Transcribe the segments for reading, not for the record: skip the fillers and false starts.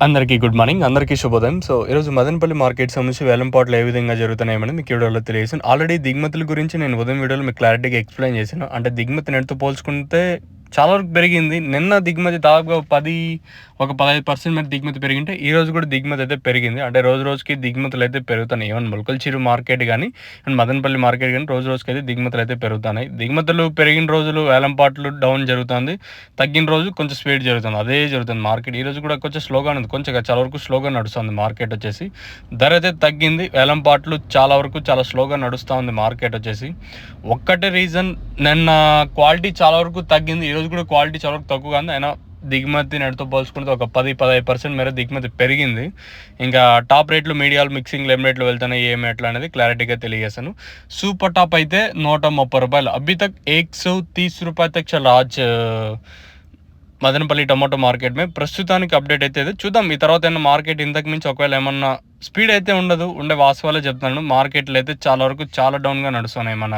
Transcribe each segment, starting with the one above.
అందరికీ good morning. అందరికీ శుభోదయం. ఈరోజు మదనపల్లి మార్కెట్ సంబంధించి వేలంపాట్లు ఏ విధంగా జరుగుతున్నాయని మీకు ఈ వీడియోలో తెలియజేశాను. ఆల్రెడీ దిగుమతుల గురించి నేను ఉదయం వీడియోలో మీకు క్లారిటీగా ఎక్స్ప్లెయిన్ చేశాను. అంటే దిగుమతి నెలతో పోల్చుకుంటే చాలా వరకు పెరిగింది. నిన్న దిగుమతి దాదాపుగా ఒక 15% మీద దిగుమతి పెరిగింటే ఈరోజు కూడా దిగుమతి అయితే పెరిగింది. అంటే రోజు రోజుకి దిగుమతులు అయితే పెరుగుతున్నాయి. ఈవెన్ మొలకల్చిరు మార్కెట్ కానీ అండ్ మదనపల్లి మార్కెట్ కానీ రోజు రోజుకి అయితే దిగుమతులు అయితే పెరుగుతున్నాయి. దిగుమతులు పెరిగిన రోజులు వేలంపాట్లు డౌన్ జరుగుతుంది, తగ్గిన రోజు కొంచెం స్పీడ్ జరుగుతుంది. అదే జరుగుతుంది మార్కెట్. ఈరోజు కూడా కొంచెం స్లోగా ఉంది, కొంచెం చాలా వరకు స్లోగా నడుస్తుంది మార్కెట్ వచ్చేసి. ధర అయితే తగ్గింది, వేలంపాట్లు చాలా వరకు చాలా స్లోగా నడుస్తూ ఉంది మార్కెట్ వచ్చేసి. ఒక్కటే రీజన్, నిన్న క్వాలిటీ చాలా వరకు తగ్గింది, ఈరోజు కూడా క్వాలిటీ చాలా వరకు తక్కువగా ఉంది. అయినా దిగుమతి నెలతో పోల్చుకుంటే ఒక 10-15% మేర దిగుమతి పెరిగింది. ఇంకా టాప్ రేట్లు మీడియాలు మిక్సింగ్ ఏం రేట్లు వెళ్తున్నాయి ఏమి ఎట్లా అనేది క్లారిటీగా తెలియజేస్తాను. సూపర్ టాప్ అయితే 130 రూపాయలు. అభి తక్ 130 రూపాయ తక్ చల్ आज మదనపల్లి టమాటో మార్కెట్ మే ప్రస్తుతానికి అప్డేట్ అయితే చూద్దాం. ఈ తర్వాత ఏమన్నా మార్కెట్ ఇంతకు మించి ఒకవేళ ఏమన్నా స్పీడ్ అయితే ఉండదు, ఉండే వాస్తవాలే చెప్తున్నాను. మార్కెట్లు అయితే చాలా వరకు చాలా డౌన్గా నడుస్తున్నాయి మన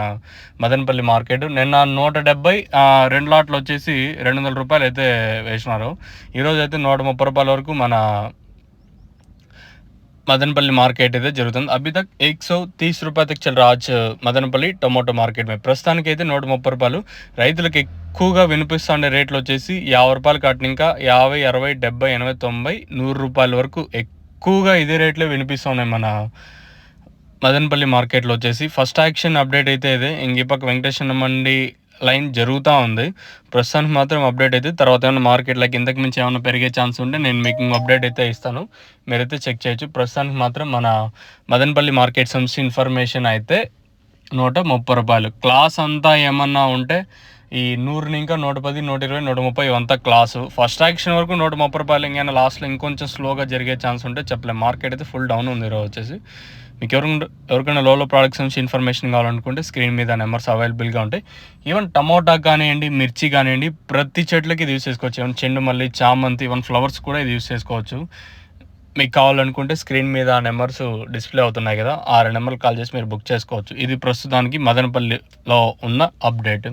మదనపల్లి మార్కెట్. నిన్న 170 2 లాట్లు వచ్చేసి 200 రూపాయలు అయితే వేసినారు. ఈరోజు అయితే 130 రూపాయల వరకు మన మదనపల్లి మార్కెట్ అయితే జరుగుతుంది. అభి తక్ 130 రూపాయ తక్ చల్ రాజ్ మదనపల్లి టొమాటో మార్కెట్ మే ప్రస్తుతానికి అయితే 130 రూపాయలు. రైతులకు ఎక్కువగా వినిపిస్తుండే రేట్లు వచ్చేసి 50 రూపాయలు కట్టిన ఇంకా 50, 60, 70, 80, 90, 100 రూపాయల వరకు ఎక్కువగా ఇదే రేట్లే వినిపిస్తున్నాయి మన మదనపల్లి మార్కెట్లో వచ్చేసి. ఫస్ట్ యాక్షన్ అప్డేట్ అయితే ఇదే. ఇంక పక్క వెంకటేశ్వర మండి లైన్ జరుగుతూ ఉంది. ప్రస్తుతానికి మాత్రం అప్డేట్ అయితే, తర్వాత ఏమైనా మార్కెట్లోకి ఇంతకు మించి ఏమైనా పెరిగే ఛాన్స్ ఉంటే నేను మీకు అప్డేట్ అయితే ఇస్తాను, మీరైతే చెక్ చేయొచ్చు. ప్రస్తుతానికి మాత్రం మన మదనపల్లి మార్కెట్ సంబంధించి ఇన్ఫర్మేషన్ అయితే 130 రూపాయలు. క్లాస్ అంతా ఏమన్నా ఉంటే ఈ 100 ఇంకా 110, 120, 130 ఇవంతా క్లాసు. ఫస్ట్ యాక్షన్ వరకు 130 రూపాయలు. ఇంకా లాస్ట్లో ఇంకొంచెం స్లోగా జరిగే ఛాన్స్ ఉంటే చెప్పలేము. మార్కెట్ అయితే ఫుల్ డౌన్ ఉంది ఈరోజు వచ్చేసి. మీకు ఎవరికైనా లోలో ప్రోడక్ట్స్ నుంచి ఇన్ఫర్మేషన్ కావాలనుకుంటే స్క్రీన్ మీద నెంబర్స్ అవైలబుల్గా ఉంటాయి. ఈవెన్ టమోటా కానివ్వండి, మిర్చి కానివ్వండి, ప్రతి చెట్లకి ఇది యూస్ చేసుకోవచ్చు. ఈవెన్ చెండు మల్లి, చామంతి, ఈవెన్ ఫ్లవర్స్ కూడా ఇది యూస్ చేసుకోవచ్చు. మీకు కావాలనుకుంటే స్క్రీన్ మీద ఆ నెంబర్స్ డిస్ప్లే అవుతున్నాయి కదా, ఆ 2 నెంబర్లు కాల్ చేసి మీరు బుక్ చేసుకోవచ్చు. ఇది ప్రస్తుతానికి మదనపల్లిలో ఉన్న అప్డేట్.